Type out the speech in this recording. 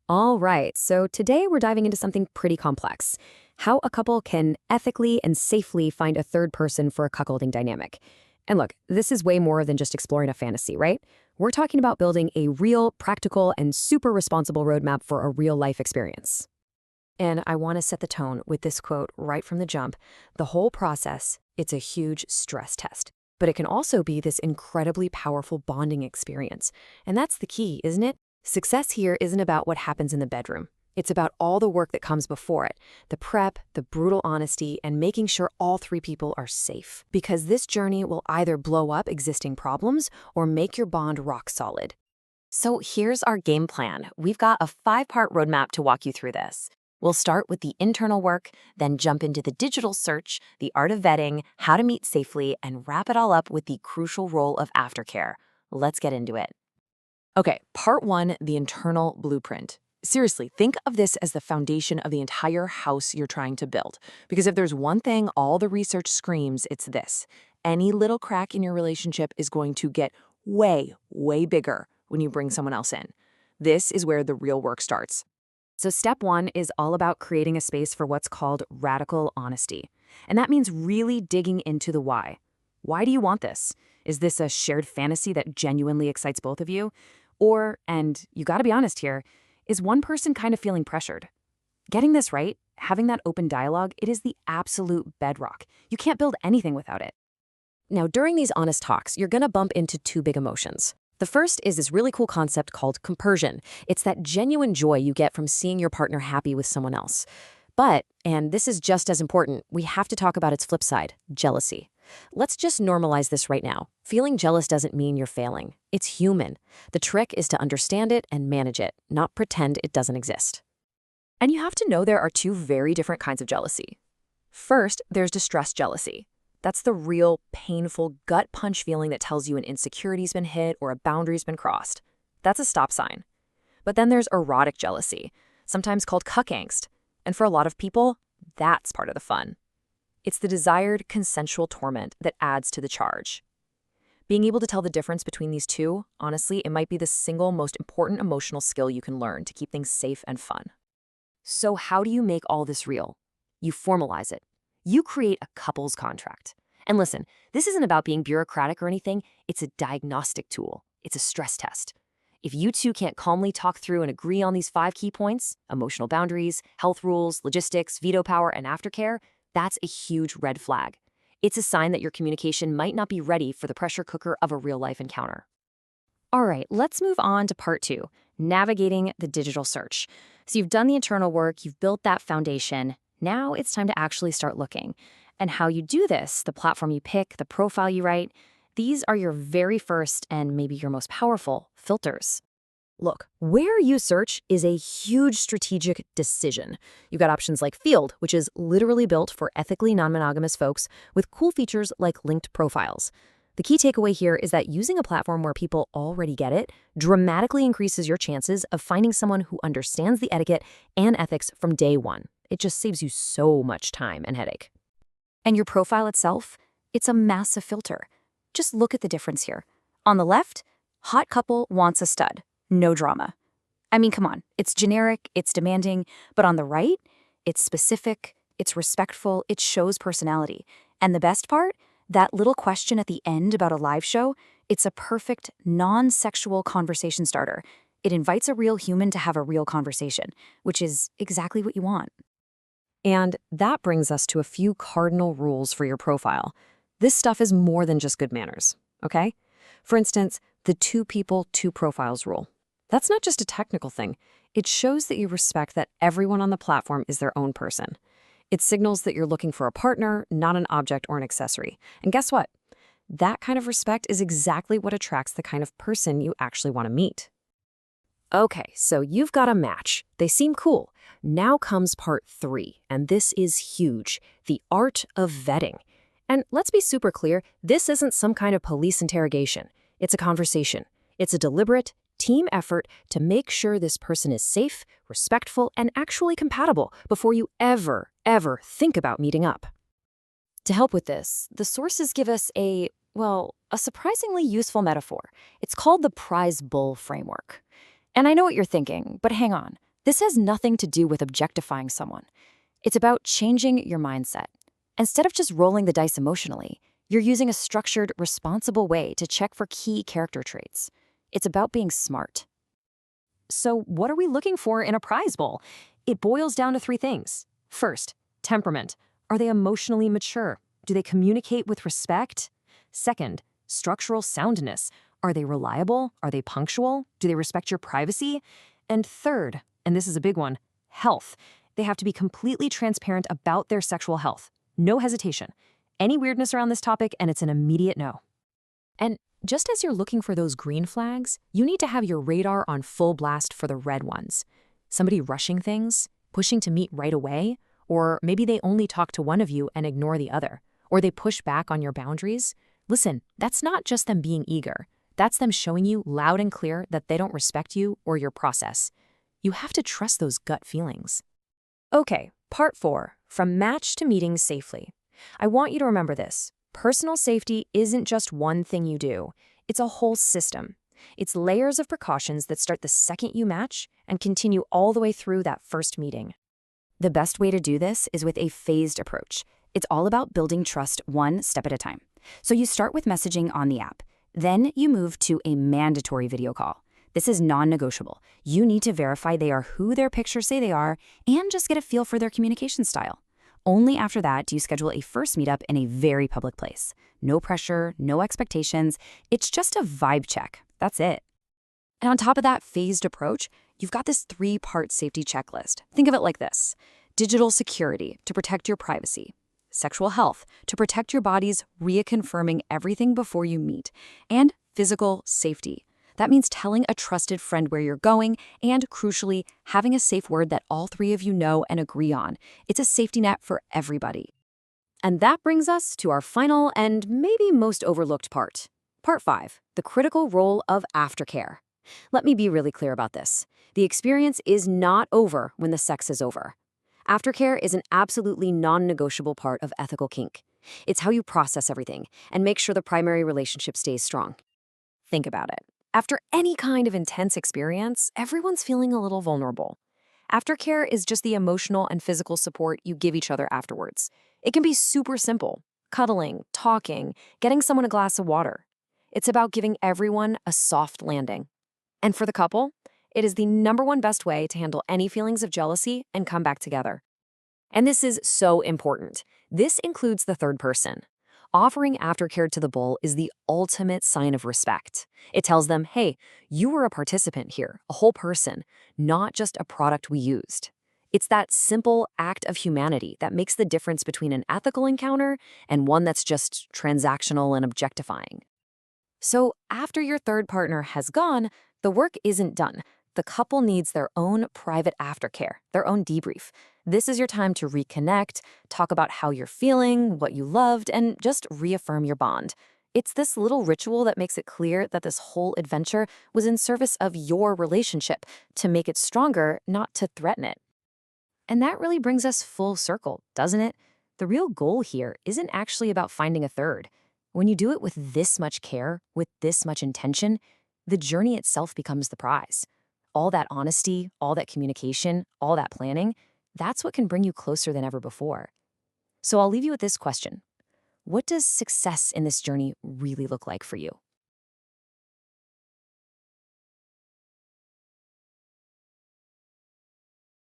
All right, so today we're diving into something pretty complex. How a couple can ethically and safely find a third person for a cuckolding dynamic. And look, this is way more than just exploring a fantasy, right? We're talking about building a real, practical, and super responsible roadmap for a real-life experience. And I want to set the tone with this quote right from the jump. The whole process, it's a huge stress test. But it can also be this incredibly powerful bonding experience. And that's the key, isn't it? Success here isn't about what happens in the bedroom. It's about all the work that comes before it, the prep, the brutal honesty, and making sure all three people are safe. Because this journey will either blow up existing problems or make your bond rock solid. So here's our game plan. We've got a 5-part roadmap to walk you through this. We'll start with the internal work, then jump into the digital search, the art of vetting, how to meet safely, and wrap it all up with the crucial role of aftercare. Let's get into it. Okay, part 1, the internal blueprint. Seriously, think of this as the foundation of the entire house you're trying to build. Because if there's one thing all the research screams, it's this. Any little crack in your relationship is going to get way, way bigger when you bring someone else in. This is where the real work starts. So step 1 is all about creating a space for what's called radical honesty. And that means really digging into the why. Why do you want this? Is this a shared fantasy that genuinely excites both of you? Or, and you gotta be honest here, is one person kind of feeling pressured? Getting this right, having that open dialogue, it is the absolute bedrock. You can't build anything without it. Now, during these honest talks, you're gonna bump into 2 big emotions. The first is this really cool concept called compersion. It's that genuine joy you get from seeing your partner happy with someone else. But, and this is just as important, we have to talk about its flip side, jealousy. Let's just normalize this right now. Feeling jealous doesn't mean you're failing. It's human. The trick is to understand it and manage it, not pretend it doesn't exist. And you have to know there are 2 very different kinds of jealousy. First, there's distress jealousy. That's the real, painful, gut punch feeling that tells you an insecurity's been hit or a boundary's been crossed. That's a stop sign. But then there's erotic jealousy, sometimes called cuck angst. And for a lot of people, that's part of the fun. It's the desired, consensual torment that adds to the charge. Being able to tell the difference between these 2, honestly, it might be the single most important emotional skill you can learn to keep things safe and fun. So how do you make all this real? You formalize it. You create a couples contract. And listen, this isn't about being bureaucratic or anything. It's a diagnostic tool. It's a stress test. If you 2 can't calmly talk through and agree on these 5 key points, emotional boundaries, health rules, logistics, veto power, and aftercare, that's a huge red flag. It's a sign that your communication might not be ready for the pressure cooker of a real-life encounter. All right, let's move on to part 2, navigating the digital search. So you've done the internal work, you've built that foundation. Now it's time to actually start looking. And how you do this, the platform you pick, the profile you write, these are your very first and maybe your most powerful filters. Look, where you search is a huge strategic decision. You've got options like Field, which is literally built for ethically non-monogamous folks with cool features like linked profiles. The key takeaway here is that using a platform where people already get it dramatically increases your chances of finding someone who understands the etiquette and ethics from day one. It just saves you so much time and headache. And your profile itself, it's a massive filter. Just look at the difference here. On the left, hot couple wants a stud. No drama. I mean, come on, it's generic, it's demanding, but on the right, it's specific, it's respectful, it shows personality. And the best part, that little question at the end about a live show, it's a perfect, non-sexual conversation starter. It invites a real human to have a real conversation, which is exactly what you want. And that brings us to a few cardinal rules for your profile. This stuff is more than just good manners, okay? For instance, the 2 people, 2 profiles rule. That's not just a technical thing. It shows that you respect that everyone on the platform is their own person. It signals that you're looking for a partner, not an object or an accessory. And guess what? That kind of respect is exactly what attracts the kind of person you actually want to meet. Okay, so you've got a match. They seem cool. Now comes part 3, and this is huge, the art of vetting. And let's be super clear, this isn't some kind of police interrogation. It's a conversation. It's a deliberate, team effort to make sure this person is safe, respectful, and actually compatible before you ever think about meeting up. To help with this, the sources give us a surprisingly useful metaphor. It's called the prize bull framework. And I know what you're thinking, but hang on. This has nothing to do with objectifying someone. It's about changing your mindset. Instead of just rolling the dice emotionally, you're using a structured, responsible way to check for key character traits. It's about being smart. So, what are we looking for in a prize bowl? It boils down to three things. First, temperament. Are they emotionally mature? Do they communicate with respect? Second, structural soundness. Are they reliable? Are they punctual? Do they respect your privacy? And third, and this is a big one, health. They have to be completely transparent about their sexual health. No hesitation. Any weirdness around this topic, and it's an immediate no. And just as you're looking for those green flags, you need to have your radar on full blast for the red ones. Somebody rushing things, pushing to meet right away, or maybe they only talk to one of you and ignore the other, or they push back on your boundaries. Listen, that's not just them being eager. That's them showing you loud and clear that they don't respect you or your process. You have to trust those gut feelings. Okay, part 4, from match to meeting safely. I want you to remember this. Personal safety isn't just one thing you do. It's a whole system. It's layers of precautions that start the second you match and continue all the way through that first meeting. The best way to do this is with a phased approach. It's all about building trust one step at a time. So you start with messaging on the app. Then you move to a mandatory video call. This is non-negotiable. You need to verify they are who their pictures say they are and just get a feel for their communication style. Only after that do you schedule a first meetup in a very public place. No pressure, no expectations. It's just a vibe check. That's it. And on top of that phased approach, you've got this 3-part safety checklist. Think of it like this. Digital security to protect your privacy. Sexual health to protect your body's reconfirming everything before you meet. And physical safety. That means telling a trusted friend where you're going and, crucially, having a safe word that all 3 of you know and agree on. It's a safety net for everybody. And that brings us to our final and maybe most overlooked part. Part 5, the critical role of aftercare. Let me be really clear about this. The experience is not over when the sex is over. Aftercare is an absolutely non-negotiable part of ethical kink. It's how you process everything and make sure the primary relationship stays strong. Think about it. After any kind of intense experience, everyone's feeling a little vulnerable. Aftercare is just the emotional and physical support you give each other afterwards. It can be super simple: cuddling, talking, getting someone a glass of water. It's about giving everyone a soft landing. And for the couple, it is the #1 best way to handle any feelings of jealousy and come back together. And this is so important. This includes the third person. Offering aftercare to the bull is the ultimate sign of respect. It tells them, hey, you were a participant here, a whole person, not just a product we used. It's that simple act of humanity that makes the difference between an ethical encounter and one that's just transactional and objectifying. So after your third partner has gone, the work isn't done. The couple needs their own private aftercare, their own debrief. This is your time to reconnect, talk about how you're feeling, what you loved, and just reaffirm your bond. It's this little ritual that makes it clear that this whole adventure was in service of your relationship, to make it stronger, not to threaten it. And that really brings us full circle, doesn't it? The real goal here isn't actually about finding a third. When you do it with this much care, with this much intention, the journey itself becomes the prize. All that honesty, all that communication, all that planning, that's what can bring you closer than ever before. So I'll leave you with this question. What does success in this journey really look like for you?